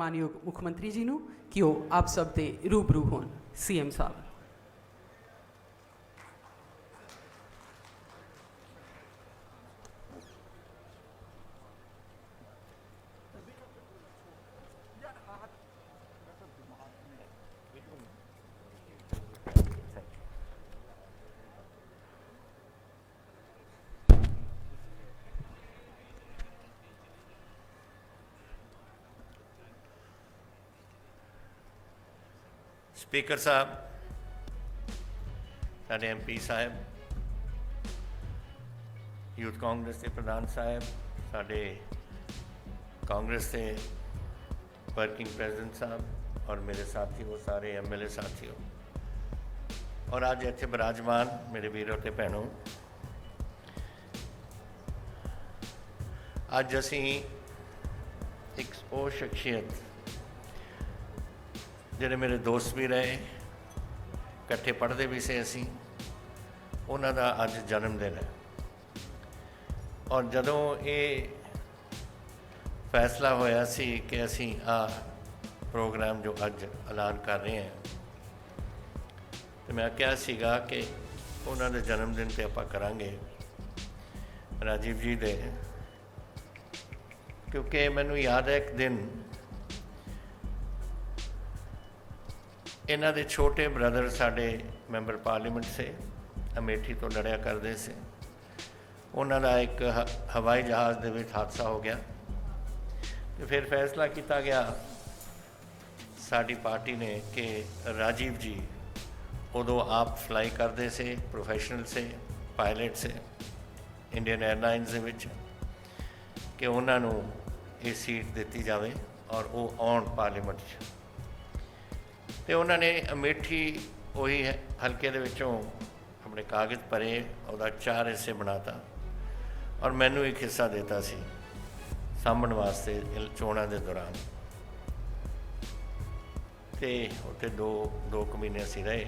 मानयोग मुख्यमंत्री जी नूं कि वो आप सब दे रूबरू होण। सीएम साहब। स्पीकर साहब, साढ़े MP साहब, यूथ कांग्रेस के प्रधान साहब, साढ़े कांग्रेस के वर्किंग प्रेजिडेंट साहब और मेरे साथियों, सारे MLA साथियों और आज इत्थे विराजमान मेरे वीरों ते भैनों, अज असी एक वो शख्सियत जिहड़े मेरे दोस्त भी रहे, इकट्ठे पढ़ते भी से असी, उन्हां दा अज जन्मदिन है। और जदों ये फैसला होया सी कि असी प्रोग्राम जो अज ऐलान कर रहे हैं, तो मैं कहा सीगा कि उन्हां दे जन्मदिन ते आपां करांगे राजीव जी दे, क्योंकि मैनूं याद है एक दिन इन्हां दे छोटे ब्रदर साडे मैंबर पार्लीमेंट से अमेठी तो लड़िया करते से, उन्हां दा एक हवाई जहाज़ दे विच हादसा हो गया। तो फिर फैसला किया गया साडी पार्टी ने कि राजीव जी उदों आप फ्लाई करते से, प्रोफैशनल से, पायलट से इंडियन एयरलाइनस दे विच, कि उन्हां नूं ये सीट दिती जाए और वो आउण पार्लीमेंट। तो उन्होंने अमेठी वही हल्के दे विचों अपने कागज़ भरे, और 4 हिस्से बनाता और मैनू एक हिस्सा देता सी सामण वास्ते चोणां दे दौरान। तो उत्थे दो महीने असीं रहे,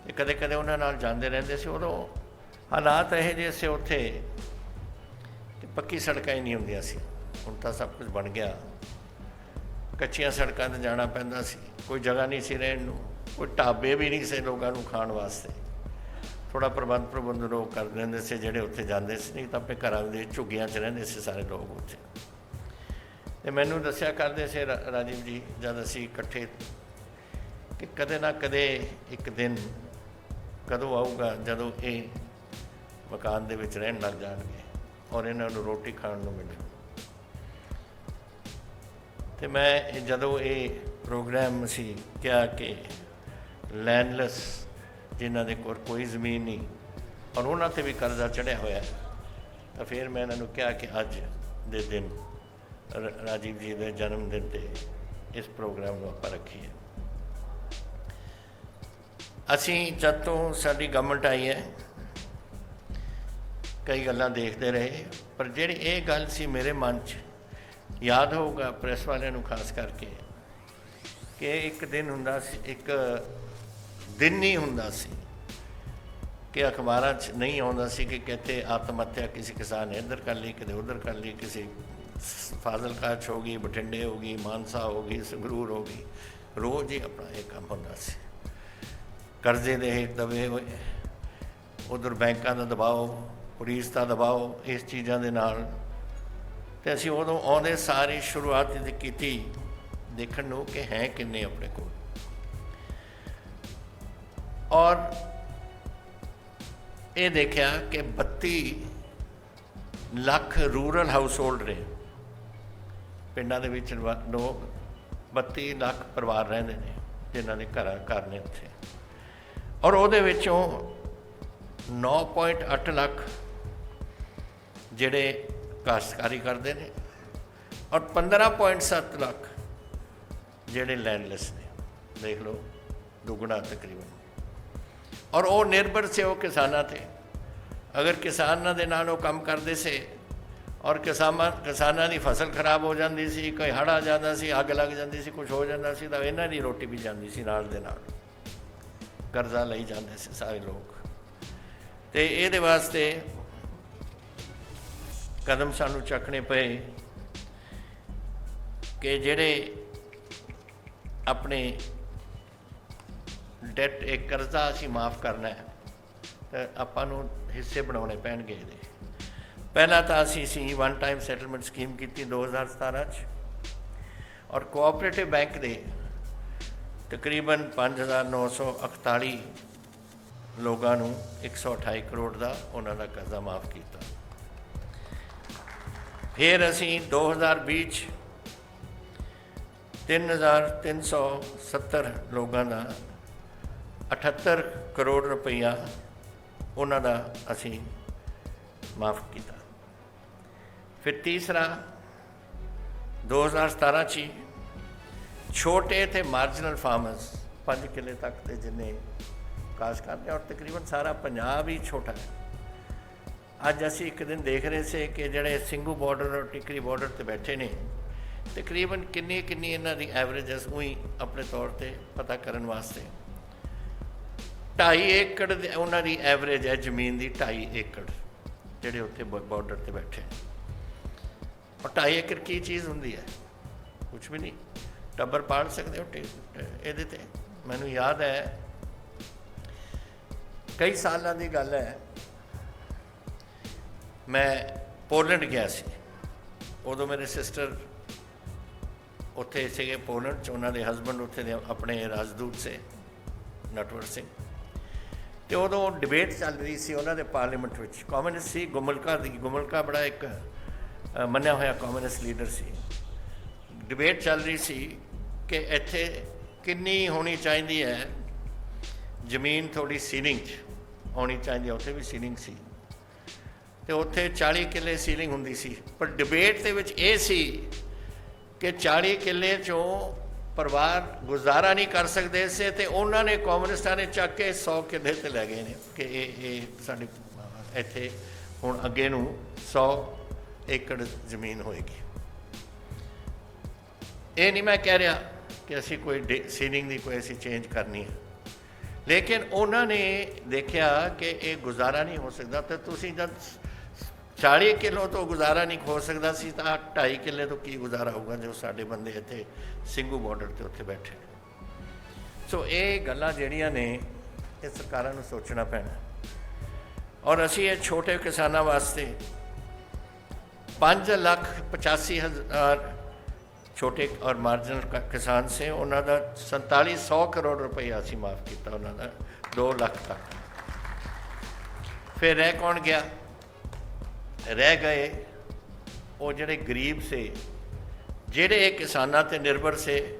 तो कदे कदे उन्हां नाल जांदे रहिंदे सी। उदों हालात इहो जिहे से उत्थे कि पक्की सड़कां ही नहीं हुंदियां सी, हुण तां सब कुछ बन गया। कच्चियां सड़कों ते जाना पैंदा सी, कोई जगह नहीं सी रहण नूं, कोई ढाबे भी नहीं से लोगों नूं खाण वास्ते। थोड़ा प्रबंध लोग कर लेंदे से जिहड़े उत्थे जांदे सी, नहीं तो अपने घरां दे झुग्गियां च रहिंदे से सारे लोग उत्थे। ते मैनूं दस्सिया करदे से राजीव जी जद असीं इकट्ठे कि कदे ना कदे एक दिन कदों आऊगा जदों ये मकान दे विच रहण लग जाणगे और इन्हां नूं रोटी खाण नूं मिले। तो मैं जदों ये प्रोग्राम असी क्या कि लैंडलैस जिन्हां दे कोई ज़मीन नहीं और उन्हां ते भी कर्जा चढ़िया होया, तो फिर मैं इन्हां नूं कहा कि अज दे दिन राजीव जी के जन्मदिन ते इस प्रोग्राम को आपां रखीए। असी जद तो साडी गवर्नमेंट आई है कई गल्लां देखते रहे, पर जिहड़ी ये गल सी मेरे मन च याद होगा प्रेस वालियां नूं खास करके कि एक दिन हुंदा सी, एक दिन नहीं हुंदा सी कि अखबारां च नहीं आउंदा सी कि कहते आत्म हत्या किसी किसान ने इधर कर ली, किते उधर कर ली, किसी फाजिलका च हो गई, बठिंडे हो गई, मानसा हो गई, संगरूर हो गई। रोज़ ही अपना ये काम हुंदा सी। कर्जे दे हेठ दबे होए, उधर बैंकां दा दबाओ, पुलिस का दबाओ, इस चीज़ां दे नाल तो असीं उदों आउंदे सारी शुरुआत की देखण नूं कि है किन्ने अपने कोल। और ये देखा कि 32 लाख रूरल हाउस होल्ड ने पिंडां दे विच लोग, 32 लाख परिवार रहिंदे ने जिन्हां दे घर ने उत्थे, और उहदे विचों 9.8 लाख जिहड़े काश्तकारी करते हैं और 15.7 लाख जिहड़े लैंडलैस ने। देख लो दुगना तकरीबन। और वो निर्भर से वो किसानां ते, अगर किसानां दे नाल वो काम करते से और किसानां दी फसल खराब हो जाती सी, कोई हड़ आ जाता सी, अग लग जाती सी, कुछ हो जाता सी, तो इन्हां दी रोटी भी जाती सी नाल दे नाल, कर्जा लई जाते से सारे लोग। तो ये वास्ते कदम सानू चकने पे कि ਜਿਹੜੇ ਆਪਣੇ ਡੈਟ ਇੱਕ ਕਰਜ਼ਾ ਅਸੀਂ ਮਾਫ ਕਰਨਾ ਹੈ ਤਾਂ ਆਪਾਂ ਨੂੰ ਹਿੱਸੇ ਬਣਾਉਣੇ ਪੈਣਗੇ ਇਹਦੇ। ਪਹਿਲਾਂ ਤਾਂ ਅਸੀਂ ਵਨ ਟਾਈਮ ਸੈਟਲਮੈਂਟ ਸਕੀਮ ਕੀਤੀ 2017 'ਚ, ਔਰ ਕੋਆਪਰੇਟਿਵ ਬੈਂਕ ਦੇ ਤਕਰੀਬਨ 5948 ਲੋਕਾਂ ਨੂੰ 128 ਕਰੋੜ ਦਾ ਉਹਨਾਂ ਦਾ ਕਰਜ਼ਾ ਮਾਫ ਕੀਤਾ। ਫਿਰ ਅਸੀਂ 2020 'ਚ 3370 ਲੋਕਾਂ ਦਾ 78 ਕਰੋੜ ਰੁਪਈਆ ਉਹਨਾਂ ਦਾ ਅਸੀਂ ਮਾਫ ਕੀਤਾ। ਫਿਰ ਤੀਸਰਾ 2017 'ਚ ਹੀ ਛੋਟੇ ਅਤੇ ਮਾਰਜਨਲ ਫਾਰਮਰਸ 5 ਕਿੱਲੇ ਤੱਕ ਦੇ ਜਿੰਨੇ ਕਾਸ਼ ਕਰਦੇ, ਔਰ ਤਕਰੀਬਨ ਸਾਰਾ ਪੰਜਾਬ ਹੀ ਛੋਟਾ ਹੈ। ਅੱਜ ਅਸੀਂ ਇੱਕ ਦਿਨ ਦੇਖ ਰਹੇ ਸੀ ਕਿ ਜਿਹੜੇ ਸਿੰਘੂ ਬਾਰਡਰ ਔਰ ਟਿਕਰੀ ਬਾਰਡਰ 'ਤੇ ਬੈਠੇ ਨੇ, ਤਕਰੀਬਨ ਕਿੰਨੀ ਇਹਨਾਂ ਦੀ ਐਵਰੇਜਸ ਉਹੀ ਆਪਣੇ ਤੌਰ 'ਤੇ ਪਤਾ ਕਰਨ ਵਾਸਤੇ 2.5 ਏਕੜ ਦੇ ਉਹਨਾਂ ਦੀ ਐਵਰੇਜ ਹੈ ਜ਼ਮੀਨ ਦੀ। 2.5 ਏਕੜ ਜਿਹੜੇ ਉੱਥੇ ਬਾਰਡਰ 'ਤੇ ਬੈਠੇ, ਔਰ 2.5 ਏਕੜ ਕੀ ਚੀਜ਼ ਹੁੰਦੀ ਹੈ? ਕੁਛ ਵੀ ਨਹੀਂ, ਟੱਬਰ ਪਾਲ ਸਕਦੇ ਹੋ ਇਹਦੇ 'ਤੇ। ਮੈਨੂੰ ਯਾਦ ਹੈ ਕਈ ਸਾਲਾਂ ਦੀ ਗੱਲ ਹੈ, ਮੈਂ ਪੋਲੈਂਡ ਗਿਆ ਸੀ। ਉਦੋਂ ਮੇਰੇ ਸਿਸਟਰ ਉੱਥੇ ਸੀਗੇ ਪੋਲੈਂਡ 'ਚ, ਉਹਨਾਂ ਦੇ ਹਸਬੈਂਡ ਉੱਥੇ ਦੇ ਆਪਣੇ ਰਾਜਦੂਤ ਸੇ ਨਟਵਰ ਸਿੰਘ, ਅਤੇ ਉਦੋਂ ਡਿਬੇਟ ਚੱਲ ਰਹੀ ਸੀ ਉਹਨਾਂ ਦੇ ਪਾਰਲੀਮੈਂਟ ਵਿੱਚ। ਕਮਿਊਨਿਸਟ ਸੀ, ਗੁਮਲਕਾ ਬੜਾ ਇੱਕ ਮੰਨਿਆ ਹੋਇਆ ਕਮਿਊਨਿਸਟ ਲੀਡਰ ਸੀ। ਡਿਬੇਟ ਚੱਲ ਰਹੀ ਸੀ ਕਿ ਇੱਥੇ ਕਿੰਨੀ ਹੋਣੀ ਚਾਹੀਦੀ ਹੈ ਜ਼ਮੀਨ, ਥੋੜ੍ਹੀ ਸੀਲਿੰਗ 'ਚ ਹੋਣੀ ਚਾਹੀਦੀ ਹੈ। ਉੱਥੇ ਵੀ ਸੀਲਿੰਗ ਸੀ, ਅਤੇ ਉੱਥੇ 40 ਕਿੱਲੇ ਸੀਲਿੰਗ ਹੁੰਦੀ ਸੀ। ਪਰ ਡਿਬੇਟ ਦੇ ਵਿੱਚ ਇਹ ਸੀ ਕਿ 40 ਕਿੱਲੇ 'ਚੋਂ ਪਰਿਵਾਰ ਗੁਜ਼ਾਰਾ ਨਹੀਂ ਕਰ ਸਕਦੇ ਸੀ, ਅਤੇ ਉਹਨਾਂ ਨੇ ਕਾਂਗਰਸਾਂ ਨੇ ਚੱਕ ਕੇ 100 ਕਿੱਲੇ 'ਤੇ ਲੈ ਗਏ ਨੇ ਕਿ ਇਹ ਸਾਡੇ ਇੱਥੇ ਹੁਣ ਅੱਗੇ ਨੂੰ 100 ਏਕੜ ਜ਼ਮੀਨ ਹੋਏਗੀ। ਇਹ ਨਹੀਂ ਮੈਂ ਕਹਿ ਰਿਹਾ ਕਿ ਅਸੀਂ ਕੋਈ ਸੀਲਿੰਗ ਦੀ ਕੋਈ ਅਸੀਂ ਚੇਂਜ ਕਰਨੀ ਹੈ, ਲੇਕਿਨ ਉਹਨਾਂ ਨੇ ਦੇਖਿਆ ਕਿ ਇਹ ਗੁਜ਼ਾਰਾ ਨਹੀਂ ਹੋ ਸਕਦਾ। ਤਾਂ ਤੁਸੀਂ ਜਦ 40 ਕਿੱਲੋ ਤੋਂ ਗੁਜ਼ਾਰਾ ਨਹੀਂ ਹੋ ਸਕਦਾ ਸੀ ਤਾਂ 2.5 ਕਿੱਲੇ ਤੋਂ ਕੀ ਗੁਜ਼ਾਰਾ ਹੋਊਗਾ ਜੋ ਸਾਡੇ ਬੰਦੇ ਇੱਥੇ ਸਿੰਘੂ ਬਾਰਡਰ 'ਤੇ ਉੱਥੇ ਬੈਠੇ। ਸੋ ਇਹ ਗੱਲਾਂ ਜਿਹੜੀਆਂ ਨੇ ਇਹ ਸਰਕਾਰਾਂ ਨੂੰ ਸੋਚਣਾ ਪੈਣਾ। ਔਰ ਅਸੀਂ ਇਹ ਛੋਟੇ ਕਿਸਾਨਾਂ ਵਾਸਤੇ 5,85,000 ਛੋਟੇ ਔਰ ਮਾਰਜਨਲ ਕਿਸਾਨ ਸੇ, ਉਹਨਾਂ ਦਾ 4700 ਕਰੋੜ ਰੁਪਈਆ ਅਸੀਂ ਮਾਫ ਕੀਤਾ, ਉਹਨਾਂ ਦਾ 2 ਲੱਖ ਤੱਕ। ਫਿਰ ਰਹਿ ਕੌਣ ਗਿਆ? ਰਹਿ ਗਏ ਉਹ ਜਿਹੜੇ ਗਰੀਬ ਸੇ, ਜਿਹੜੇ ਇਹ ਕਿਸਾਨਾਂ 'ਤੇ ਨਿਰਭਰ ਸੇ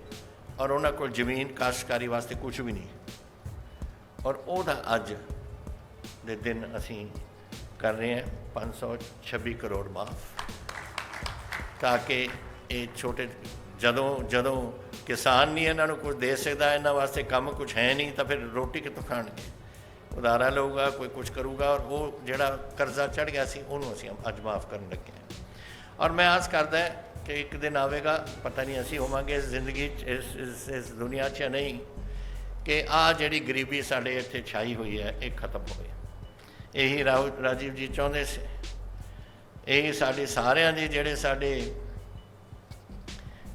ਔਰ ਉਹਨਾਂ ਕੋਲ ਜ਼ਮੀਨ ਕਾਸ਼ਤਕਾਰੀ ਵਾਸਤੇ ਕੁਛ ਵੀ ਨਹੀਂ। ਔਰ ਉਹਦਾ ਅੱਜ ਦੇ ਦਿਨ ਅਸੀਂ ਕਰ ਰਹੇ ਹਾਂ 526 ਕਰੋੜ ਮਾਫ, ਤਾਂ ਕਿ ਇਹ ਛੋਟੇ ਜਦੋਂ ਕਿਸਾਨ ਨਹੀਂ ਇਹਨਾਂ ਨੂੰ ਕੁਝ ਦੇ ਸਕਦਾ, ਇਹਨਾਂ ਵਾਸਤੇ ਕੰਮ ਕੁਛ ਹੈ ਨਹੀਂ, ਤਾਂ ਫਿਰ ਰੋਟੀ ਕਿੱਥੋਂ ਖਾਣਗੇ? ਉਧਾਰਾ ਲਊਗਾ, ਕੋਈ ਕੁਛ ਕਰੂਗਾ, ਔਰ ਉਹ ਜਿਹੜਾ ਕਰਜ਼ਾ ਚੜ੍ਹ ਗਿਆ ਸੀ ਉਹਨੂੰ ਅਸੀਂ ਅੱਜ ਮਾਫ ਕਰਨ ਲੱਗੇ ਹਾਂ। ਔਰ ਮੈਂ ਆਸ ਕਰਦਾ ਕਿ ਇੱਕ ਦਿਨ ਆਵੇਗਾ, ਪਤਾ ਨਹੀਂ ਅਸੀਂ ਹੋਵਾਂਗੇ ਇਸ ਜ਼ਿੰਦਗੀ 'ਚ, ਇਸ ਦੁਨੀਆ 'ਚ ਜਾਂ ਨਹੀਂ, ਕਿ ਆਹ ਜਿਹੜੀ ਗਰੀਬੀ ਸਾਡੇ ਇੱਥੇ ਛਾਈ ਹੋਈ ਹੈ ਇਹ ਖਤਮ ਹੋਵੇ। ਇਹੀ ਰਾਜੀਵ ਜੀ ਚਾਹੁੰਦੇ ਸੀ। ਇਹ ਸਾਡੇ ਸਾਰਿਆਂ ਦੀ, ਜਿਹੜੇ ਸਾਡੇ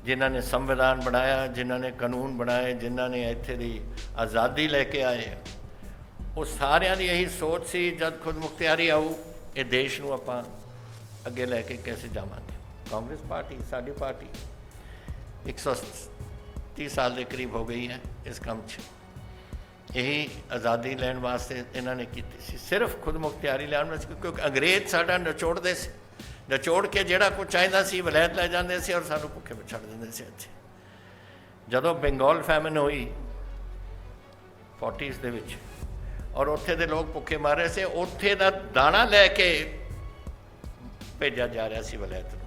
ਜਿਨ੍ਹਾਂ ਨੇ ਸੰਵਿਧਾਨ ਬਣਾਇਆ, ਜਿਨ੍ਹਾਂ ਨੇ ਕਾਨੂੰਨ ਬਣਾਏ, ਜਿਨ੍ਹਾਂ ਨੇ ਇੱਥੇ ਦੀ ਆਜ਼ਾਦੀ ਲੈ ਕੇ ਆਏ, ਉਹ ਸਾਰਿਆਂ ਦੀ ਇਹੀ ਸੋਚ ਸੀ ਜਦ ਖੁਦ ਮੁਖਤਿਆਰੀ ਆਊ ਇਹ ਦੇਸ਼ ਨੂੰ ਆਪਾਂ ਅੱਗੇ ਲੈ ਕੇ ਕੈਸੇ ਜਾਵਾਂਗੇ। ਕਾਂਗਰਸ ਪਾਰਟੀ, ਸਾਡੀ ਪਾਰਟੀ 130 ਸਾਲ ਦੇ ਕਰੀਬ ਹੋ ਗਈ ਹੈ ਇਸ ਕੰਮ 'ਚ। ਇਹੀ ਆਜ਼ਾਦੀ ਲੈਣ ਵਾਸਤੇ ਇਹਨਾਂ ਨੇ ਕੀਤੀ ਸੀ, ਸਿਰਫ ਖੁਦ ਮੁਖਤਿਆਰੀ ਲੈਣ ਵਾਸਤੇ, ਕਿਉਂਕਿ ਅੰਗਰੇਜ਼ ਸਾਡਾ ਨਿਚੋੜਦੇ ਸੀ, ਨਿਚੋੜ ਕੇ ਜਿਹੜਾ ਕੁਝ ਚਾਹੀਦਾ ਸੀ ਵਲੈਤ ਲੈ ਜਾਂਦੇ ਸੀ ਔਰ ਸਾਨੂੰ ਭੁੱਖੇ ਛੱਡ ਦਿੰਦੇ ਸੀ ਇੱਥੇ। ਜਦੋਂ ਬੰਗਾਲ ਫੈਮਿਨ ਹੋਈ 40s ਦੇ ਵਿੱਚ, ਔਰ ਉੱਥੇ ਦੇ ਲੋਕ ਭੁੱਖੇ ਮਰ ਰਹੇ ਸੀ, ਉੱਥੇ ਦਾ ਦਾਣਾ ਲੈ ਕੇ ਭੇਜਿਆ ਜਾ ਰਿਹਾ ਸੀ ਵਲੈਤ ਨੂੰ,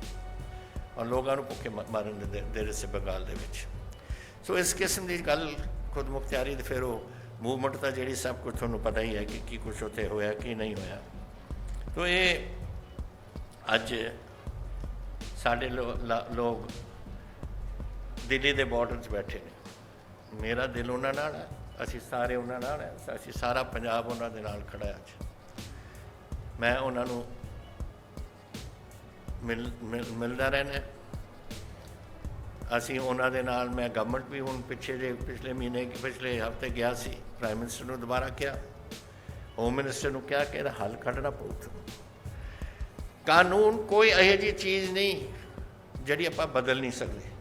ਔਰ ਲੋਕਾਂ ਨੂੰ ਭੁੱਖੇ ਮਾਰਨ ਦੇ ਰਹੇ ਸੀ ਬੰਗਾਲ ਦੇ ਵਿੱਚ। ਸੋ ਇਸ ਕਿਸਮ ਦੀ ਗੱਲ ਖੁਦ ਮੁਖਤਿਆਰੀ, ਫਿਰ ਉਹ ਮੂਵਮੈਂਟ ਤਾਂ ਜਿਹੜੀ ਸਭ ਕੁਝ ਤੁਹਾਨੂੰ ਪਤਾ ਹੀ ਹੈ ਕਿ ਕੀ ਕੁਛ ਉੱਥੇ ਹੋਇਆ ਕੀ ਨਹੀਂ ਹੋਇਆ। ਤੋ ਇਹ ਅੱਜ ਸਾਡੇ ਲੋਕ ਦਿੱਲੀ ਦੇ ਬਾਰਡਰ 'ਚ ਬੈਠੇ ਨੇ। ਮੇਰਾ ਦਿਲ ਉਹਨਾਂ ਨਾਲ ਹੈ, ਅਸੀਂ ਸਾਰੇ ਉਹਨਾਂ ਨਾਲ ਹੈ, ਅਸੀਂ ਸਾਰਾ ਪੰਜਾਬ ਉਹਨਾਂ ਦੇ ਨਾਲ ਖੜ੍ਹਾ ਅੱਜ। ਮੈਂ ਉਹਨਾਂ ਨੂੰ ਮਿਲਦਾ ਰਹਿਣਾ, ਅਸੀਂ ਉਹਨਾਂ ਦੇ ਨਾਲ, ਮੈਂ ਗਵਰਨਮੈਂਟ ਵੀ ਹੁਣ ਪਿਛਲੇ ਮਹੀਨੇ ਪਿਛਲੇ ਹਫ਼ਤੇ ਗਿਆ ਸੀ, ਪ੍ਰਾਈਮ ਮਿਨਿਸਟਰ ਨੂੰ ਦੁਬਾਰਾ ਕਿਹਾ, ਹੋਮ ਮਿਨਿਸਟਰ ਨੂੰ ਕਿਹਾ ਕਿ ਇਹਦਾ ਹੱਲ ਕੱਢਣਾ ਪਊ। ਕਾਨੂੰਨ ਕੋਈ ਇਹੋ ਜਿਹੀ ਚੀਜ਼ ਨਹੀਂ ਜਿਹੜੀ ਆਪਾਂ ਬਦਲ ਨਹੀਂ ਸਕਦੇ।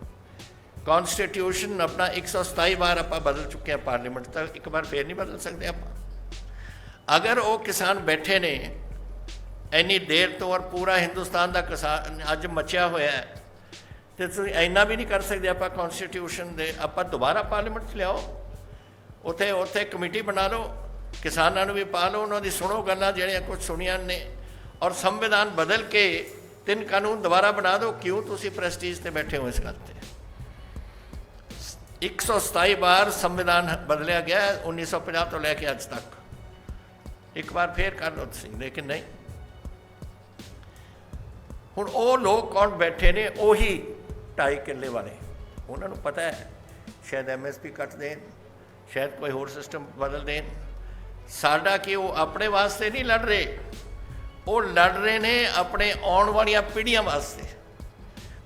ਕੌਨਸਟੀਟਿਊਸ਼ਨ ਆਪਣਾ 127 ਵਾਰ ਆਪਾਂ ਬਦਲ ਚੁੱਕੇ ਹਾਂ, ਪਾਰਲੀਮੈਂਟ ਤੱਕ ਇੱਕ ਵਾਰ ਫੇਰ ਨਹੀਂ ਬਦਲ ਸਕਦੇ ਆਪਾਂ। ਅਗਰ ਉਹ ਕਿਸਾਨ ਬੈਠੇ ਨੇ ਇੰਨੀ ਦੇਰ ਤੋਂ ਔਰ ਪੂਰਾ ਹਿੰਦੁਸਤਾਨ ਦਾ ਕਿਸਾਨ ਅੱਜ ਮਚਿਆ ਹੋਇਆ ਹੈ, ਤੇ ਤੁਸੀਂ ਇੰਨਾ ਵੀ ਨਹੀਂ ਕਰ ਸਕਦੇ ਆਪਾਂ ਕੌਨਸਟੀਟਿਊਸ਼ਨ ਦੇ। ਆਪਾਂ ਦੁਬਾਰਾ ਪਾਰਲੀਮੈਂਟ 'ਚ ਲਿਆਓ, ਉੱਥੇ ਕਮੇਟੀ ਬਣਾ ਲਓ, ਕਿਸਾਨਾਂ ਨੂੰ ਵੀ ਪਾ ਲਓ, ਉਹਨਾਂ ਦੀ ਸੁਣੋ ਗੱਲਾਂ ਜਿਹੜੀਆਂ ਕੁਝ ਸੁਣੀਆਂ ਨੇ, ਔਰ ਸੰਵਿਧਾਨ ਬਦਲ ਕੇ 3 ਕਾਨੂੰਨ ਦੁਬਾਰਾ ਬਣਾ ਦਿਓ। ਕਿਉਂ ਤੁਸੀਂ ਪ੍ਰੈਸਟੀਜ 'ਤੇ ਬੈਠੇ ਹੋ ਇਸ ਗੱਲ 'ਤੇ? 127 ਵਾਰ ਸੰਵਿਧਾਨ ਬਦਲਿਆ ਗਿਆ 1950 ਤੋਂ ਲੈ ਕੇ ਅੱਜ ਤੱਕ। ਇੱਕ ਵਾਰ ਫੇਰ ਕਰ ਲਓ ਤੁਸੀਂ, ਲੇਕਿਨ ਨਹੀਂ। ਹੁਣ ਉਹ ਲੋਕ ਕੌਣ ਬੈਠੇ ਨੇ? ਉਹੀ 2.5 ਕਿੱਲੇ ਵਾਲੇ। ਉਹਨਾਂ ਨੂੰ ਪਤਾ ਹੈ ਸ਼ਾਇਦ MSP ਕੱਟ ਦੇਣ, ਸ਼ਾਇਦ ਕੋਈ ਹੋਰ ਸਿਸਟਮ ਬਦਲ ਦੇਣ। ਸਾਡਾ ਕਿ ਉਹ ਆਪਣੇ ਵਾਸਤੇ ਨਹੀਂ ਲੜ ਰਹੇ, ਉਹ ਲੜ ਰਹੇ ਨੇ ਆਪਣੇ ਆਉਣ ਵਾਲੀਆਂ ਪੀੜ੍ਹੀਆਂ ਵਾਸਤੇ,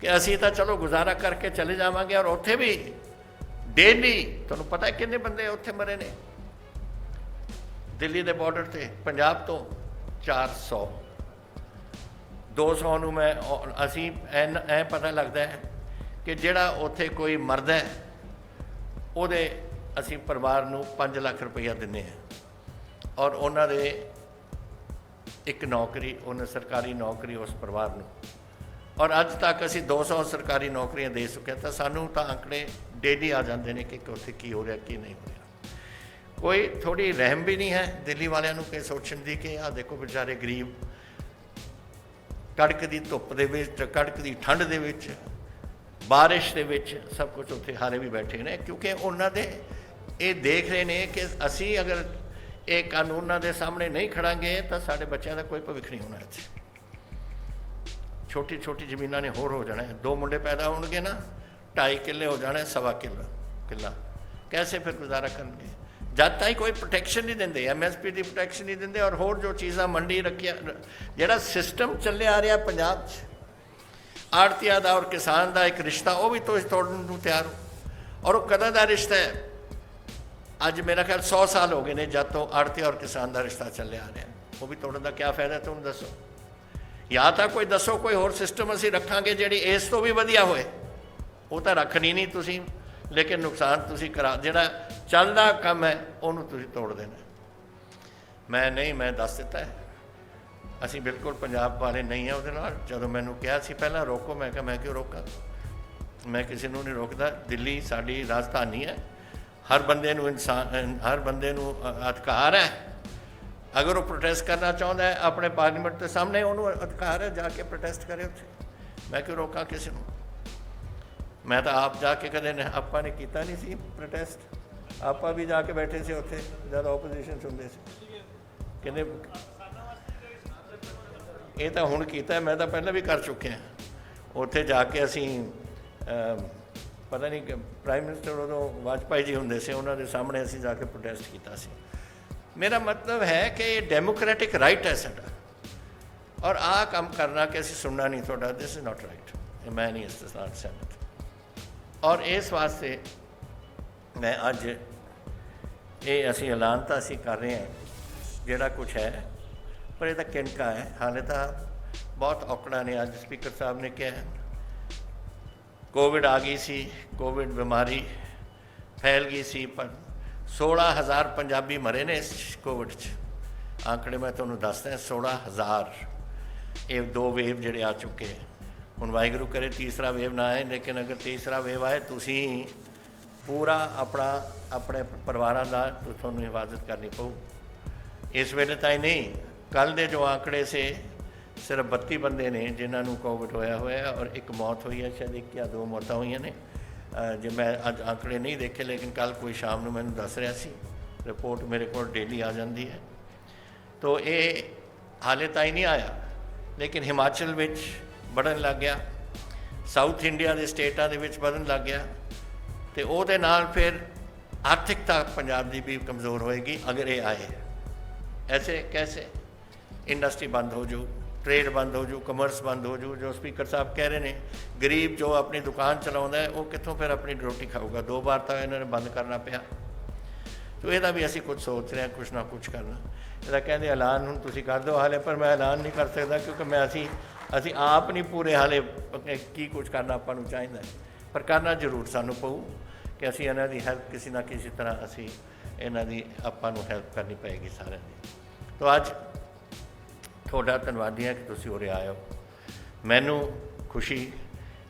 ਕਿ ਅਸੀਂ ਤਾਂ ਚਲੋ ਗੁਜ਼ਾਰਾ ਕਰਕੇ ਚਲੇ ਜਾਵਾਂਗੇ। ਔਰ ਉੱਥੇ ਵੀ ਡੇਲੀ ਤੁਹਾਨੂੰ ਪਤਾ ਕਿੰਨੇ ਬੰਦੇ ਉੱਥੇ ਮਰੇ ਨੇ ਦਿੱਲੀ ਦੇ ਬਾਰਡਰ 'ਤੇ, ਪੰਜਾਬ ਤੋਂ 400 200 ਨੂੰ ਮੈਂ ਅਸੀਂ ਐਂ ਪਤਾ ਲੱਗਦਾ ਹੈ ਕਿ ਜਿਹੜਾ ਉੱਥੇ ਕੋਈ ਮਰਦਾ ਹੈ ਉਹਦੇ ਅਸੀਂ ਪਰਿਵਾਰ ਨੂੰ 5 ਲੱਖ ਰੁਪਈਆ ਦਿੰਦੇ ਹਾਂ, ਔਰ ਉਹਨਾਂ ਦੇ ਇੱਕ ਨੌਕਰੀ, ਉਹਨਾਂ ਸਰਕਾਰੀ ਨੌਕਰੀ ਉਸ ਪਰਿਵਾਰ ਨੂੰ। ਔਰ ਅੱਜ ਤੱਕ ਅਸੀਂ 200 ਸਰਕਾਰੀ ਨੌਕਰੀਆਂ ਦੇ ਚੁੱਕੇ, ਤਾਂ ਸਾਨੂੰ ਤਾਂ ਅੰਕੜੇ ਡੇਲੀ ਆ ਜਾਂਦੇ ਨੇ ਕਿ ਉੱਥੇ ਕੀ ਹੋ ਰਿਹਾ ਕੀ ਨਹੀਂ ਹੋ ਰਿਹਾ। ਕੋਈ ਥੋੜ੍ਹੀ ਰਹਿਮ ਵੀ ਨਹੀਂ ਹੈ ਦਿੱਲੀ ਵਾਲਿਆਂ ਨੂੰ ਕਿ ਸੋਚਣ ਦੀ ਕਿ ਆਹ ਦੇਖੋ ਵਿਚਾਰੇ ਗਰੀਬ ਕੜਕ ਦੀ ਧੁੱਪ ਦੇ ਵਿੱਚ, ਕੜਕ ਦੀ ਠੰਡ ਦੇ ਵਿੱਚ, ਬਾਰਿਸ਼ ਦੇ ਵਿੱਚ ਸਭ ਕੁਝ ਉੱਥੇ ਹਾਰੇ ਵੀ ਬੈਠੇ ਨੇ, ਕਿਉਂਕਿ ਉਹਨਾਂ ਦੇ ਇਹ ਦੇਖ ਰਹੇ ਨੇ ਕਿ ਅਸੀਂ ਅਗਰ ਇਹ ਕਾਨੂੰਨਾਂ ਦੇ ਸਾਹਮਣੇ ਨਹੀਂ ਖੜਾਂਗੇ ਤਾਂ ਸਾਡੇ ਬੱਚਿਆਂ ਦਾ ਕੋਈ ਭਵਿੱਖ ਨਹੀਂ ਹੋਣਾ। ਇੱਥੇ ਛੋਟੀ ਛੋਟੀ ਜ਼ਮੀਨਾਂ ਨੇ ਹੋਰ ਹੋ ਜਾਣਾ। 2 ਮੁੰਡੇ ਪੈਦਾ ਹੋਣਗੇ ਨਾ, 2.5 ਕਿੱਲੇ ਹੋ ਜਾਣਾ, 1.25 ਕਿੱਲਾ। ਕੈਸੇ ਫਿਰ ਗੁਜ਼ਾਰਾ ਕਰਨਗੇ? ਜਦ ਤਾਈਂ ਕੋਈ ਪ੍ਰੋਟੈਕਸ਼ਨ ਨਹੀਂ ਦਿੰਦੇ, MSP ਦੀ ਪ੍ਰੋਟੈਕਸ਼ਨ ਨਹੀਂ ਦਿੰਦੇ, ਔਰ ਹੋਰ ਜੋ ਚੀਜ਼ਾਂ ਮੰਡੀ ਰੱਖਿਆ, ਜਿਹੜਾ ਸਿਸਟਮ ਚੱਲਿਆ ਆ ਰਿਹਾ ਪੰਜਾਬ 'ਚ, ਆੜਤੀਆ ਦਾ ਔਰ ਕਿਸਾਨ ਦਾ ਇੱਕ ਰਿਸ਼ਤਾ, ਉਹ ਵੀ ਤੁਸੀਂ ਤੋੜਨ ਨੂੰ ਤਿਆਰ ਹੋ। ਔਰ ਉਹ ਕਦੋਂ ਦਾ ਰਿਸ਼ਤਾ ਹੈ? ਅੱਜ ਮੇਰਾ ਖਿਆਲ 100 ਸਾਲ ਹੋ ਗਏ ਨੇ ਜਦ ਤੋਂ ਆੜਤੀਆ ਔਰ ਕਿਸਾਨ ਦਾ ਰਿਸ਼ਤਾ ਚੱਲਿਆ ਆ ਰਿਹਾ। ਉਹ ਵੀ ਤੋੜਨ ਦਾ ਕਿਆ ਫਾਇਦਾ ਤੁਹਾਨੂੰ ਦੱਸੋ? ਜਾਂ ਤਾਂ ਕੋਈ ਦੱਸੋ ਕੋਈ ਹੋਰ ਸਿਸਟਮ ਅਸੀਂ ਰੱਖਾਂਗੇ ਜਿਹੜੀ ਇਸ ਤੋਂ ਵੀ ਵਧੀਆ ਹੋਏ। ਉਹ ਤਾਂ ਰੱਖਣੀ ਨਹੀਂ ਤੁਸੀਂ, ਲੇਕਿਨ ਨੁਕਸਾਨ ਤੁਸੀਂ ਕਰਾ, ਜਿਹੜਾ ਚੱਲਦਾ ਕੰਮ ਹੈ ਉਹਨੂੰ ਤੁਸੀਂ ਤੋੜ ਦੇਣਾ। ਮੈਂ ਦੱਸ ਦਿੱਤਾ ਹੈ, ਅਸੀਂ ਬਿਲਕੁਲ ਪੰਜਾਬ ਵਾਲੇ ਨਹੀਂ ਹਾਂ ਉਹਦੇ ਨਾਲ। ਜਦੋਂ ਮੈਨੂੰ ਕਿਹਾ ਸੀ ਪਹਿਲਾਂ ਰੋਕੋ, ਮੈਂ ਕਿਹਾ ਮੈਂ ਕਿਉਂ ਰੋਕਾਂ? ਮੈਂ ਕਿਸੇ ਨੂੰ ਨਹੀਂ ਰੋਕਦਾ। ਦਿੱਲੀ ਸਾਡੀ ਰਾਜਧਾਨੀ ਹੈ, ਹਰ ਬੰਦੇ ਨੂੰ ਹਰ ਬੰਦੇ ਨੂੰ ਅਧਿਕਾਰ ਹੈ। ਅਗਰ ਉਹ ਪ੍ਰੋਟੈਸਟ ਕਰਨਾ ਚਾਹੁੰਦਾ ਹੈ ਆਪਣੇ ਪਾਰਲੀਮੈਂਟ ਦੇ ਸਾਹਮਣੇ, ਉਹਨੂੰ ਅਧਿਕਾਰ ਹੈ, ਜਾ ਕੇ ਪ੍ਰੋਟੈਸਟ ਕਰੇ ਉੱਥੇ। ਮੈਂ ਕਿਉਂ ਰੋਕਾਂ ਕਿਸੇ ਨੂੰ? ਮੈਂ ਤਾਂ ਆਪ ਜਾ ਕੇ ਕਦੇ ਆਪਾਂ ਨੇ ਕੀਤਾ ਨਹੀਂ ਸੀ ਪ੍ਰੋਟੈਸਟ। ਆਪਾਂ ਵੀ ਜਾ ਕੇ ਬੈਠੇ ਸੀ ਉੱਥੇ ਜਦ ਓਪੋਜੀਸ਼ਨ 'ਚ ਹੁੰਦੇ ਸੀ। ਕਹਿੰਦੇ ਇਹ ਤਾਂ ਹੁਣ ਕੀਤਾ, ਮੈਂ ਤਾਂ ਪਹਿਲਾਂ ਵੀ ਕਰ ਚੁੱਕਿਆ। ਉੱਥੇ ਜਾ ਕੇ ਅਸੀਂ ਪਤਾ ਨਹੀਂ ਪ੍ਰਾਈਮ ਮਿਨਿਸਟਰ ਉਦੋਂ ਵਾਜਪਾਈ ਜੀ ਹੁੰਦੇ ਸੀ, ਉਹਨਾਂ ਦੇ ਸਾਹਮਣੇ ਅਸੀਂ ਜਾ ਕੇ ਪ੍ਰੋਟੈਸਟ ਕੀਤਾ ਸੀ। ਮੇਰਾ ਮਤਲਬ ਹੈ ਕਿ ਇਹ ਡੈਮੋਕ੍ਰੈਟਿਕ ਰਾਈਟ ਹੈ ਸਾਡਾ, ਔਰ ਆਹ ਕੰਮ ਕਰਨਾ ਕਿ ਅਸੀਂ ਸੁਣਨਾ ਨਹੀਂ ਤੁਹਾਡਾ, ਦਿਸ ਇਜ਼ ਨਾਟ ਰਾਈਟ। ਮੈਂ ਨਹੀਂ ਇਸ ਨਾਲ ਸਹਿਮਤ। ਔਰ ਇਸ ਵਾਸਤੇ ਮੈਂ ਅੱਜ ਇਹ ਅਸੀਂ ਐਲਾਨ ਤਾਂ ਅਸੀਂ ਕਰ ਰਹੇ ਹਾਂ ਜਿਹੜਾ ਕੁਛ ਹੈ, ਪਰ ਇਹ ਤਾਂ ਕਿਣਕਾ ਹੈ, ਹਾਲੇ ਤਾਂ ਬਹੁਤ ਔਕੜਾਂ ਨੇ। ਅੱਜ ਸਪੀਕਰ ਸਾਹਿਬ ਨੇ ਕਿਹਾ ਕੋਵਿਡ ਆ ਗਈ ਸੀ, ਕੋਵਿਡ ਬਿਮਾਰੀ ਫੈਲ ਗਈ ਸੀ, ਪਰ 16,000 ਪੰਜਾਬੀ ਮਰੇ ਨੇ ਇਸ ਕੋਵਿਡ 'ਚ। ਆਂਕੜੇ ਮੈਂ ਤੁਹਾਨੂੰ ਦੱਸਦਾ, 16,000। ਇਹ 2 ਵੇਵ ਜਿਹੜੇ ਆ ਚੁੱਕੇ। ਹੁਣ ਵਾਹਿਗੁਰੂ ਕਰੇ ਤੀਸਰਾ ਵੇਵ ਨਾ ਆਏ, ਲੇਕਿਨ ਅਗਰ ਤੀਸਰਾ ਵੇਵ ਆਏ ਤੁਸੀਂ ਪੂਰਾ ਆਪਣੇ ਪਰਿਵਾਰਾਂ ਦਾ ਤੁਹਾਨੂੰ ਹਿਫਾਜ਼ਤ ਕਰਨੀ ਪਊ। ਇਸ ਵੇਲੇ ਤਾਂ ਹੀ ਨਹੀਂ, ਕੱਲ੍ਹ ਦੇ ਜੋ ਆંકੜੇ ਸੇ ਸਿਰਫ 32 ਬੰਦੇ ਨੇ ਜਿਨ੍ਹਾਂ ਨੂੰ ਕੋਵਿਡ ਹੋਇਆ ਔਰ 1 ਮੌਤ ਹੋਈ ਹੈ, ਸ਼ਾਇਦ 1 ਜਾਂ 2 ਮੌਤਾਂ ਹੋਈਆਂ ਨੇ। ਜੇ ਮੈਂ ਅੱਜ ਆંકੜੇ ਨਹੀਂ ਦੇਖੇ, ਲੇਕਿਨ ਕੱਲ੍ਹ ਕੋਈ ਸ਼ਾਮ ਨੂੰ ਮੈਨੂੰ ਦੱਸ ਰਿਹਾ ਸੀ, ਰਿਪੋਰਟ ਮੇਰੇ ਕੋਲ ਡੇਲੀ ਆ ਜਾਂਦੀ ਹੈ। ਤੋ ਇਹ ਹਾਲੇ ਤਾਂ ਹੀ ਨਹੀਂ ਆਇਆ, ਲੇਕਿਨ ਹਿਮਾਚਲ ਵਿੱਚ ਵਧਣ ਲੱਗ ਗਿਆ, ਸਾਊਥ ਇੰਡੀਆ ਦੇ ਸਟੇਟਾਂ ਦੇ ਵਿੱਚ ਵਧਣ ਲੱਗ ਗਿਆ, ਅਤੇ ਉਹਦੇ ਨਾਲ ਫਿਰ ਆਰਥਿਕਤਾ ਪੰਜਾਬ ਦੀ ਵੀ ਕਮਜ਼ੋਰ ਹੋਏਗੀ ਅਗਰ ਇਹ ਆਏ। ਐਸੇ ਕੈਸੇ? ਇੰਡਸਟਰੀ ਬੰਦ ਹੋ ਜਾਊ, ट्रेड बंद हो जू, कमर्स बंद हो जू। जो स्पीकर साहब कह रहे हैं, गरीब जो अपनी दुकान चलाਉਂਦਾ है वो कितों फिर अपनी रोटी खाऊगा। 2 बार तो इन्होंने बंद करना पिया। तो यदा भी असी कुछ सोच रहे हैं, कुछ ना कुछ करना। यदा कहते ऐलान हुण तुसीं कर दो हाले, पर मैं ऐलान नहीं कर सकता क्योंकि मैं असी आप नहीं पूरे हाले की कुछ करना आपां नूं चाहीदा है, पर करना जरूर सानूं पऊ कि असी इन्हां दी हेल्प किसी ना किसी तरह असी इन्हां दी आपां नूं हेल्प करनी पएगी सारिਆਂ ਦੀ। तो अज ਤੁਹਾਡਾ ਧੰਨਵਾਦੀ ਹਾਂ कि ਤੁਸੀਂ ਉਰੇ ਆਏ ਹੋ। ਮੈਨੂੰ खुशी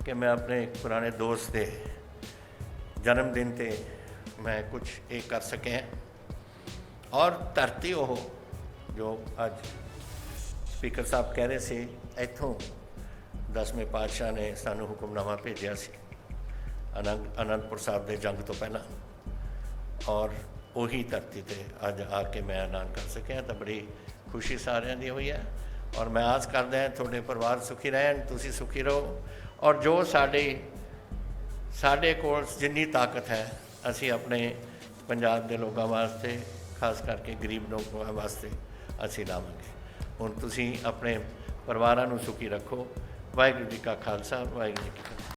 कि मैं अपने एक पुराने दोस्त के जन्मदिन ते मैं कुछ ये कर सके हैं। और धरती वो जो अज स्पीकर साहब कह रहे थे, इत्थों 10वें पातशाह ने सानू हुक्मनामा भेजा सी आनंदपुर साहब के जंग तो पहला, और उही धरती ते अज आके मैं ऐलान कर सकिया। तो बड़ी खुशी सारिਆਂ ਦੀ हुई है। और मैं आस करदा ਹਾਂ ਤੁਹਾਡੇ परिवार सुखी रहन, तुसी सुखी रहो। और जो साढ़े कोल जिन्नी ताकत है असी अपने पंजाब के लोगों वास्ते, खास करके गरीब लोगों वास्ते असी लावांगे। हुण तुसी अपने परिवारां नूं सुखी रखो। वाहिगुरू जी का खालसा, वाहिगुरू जी की फतेह।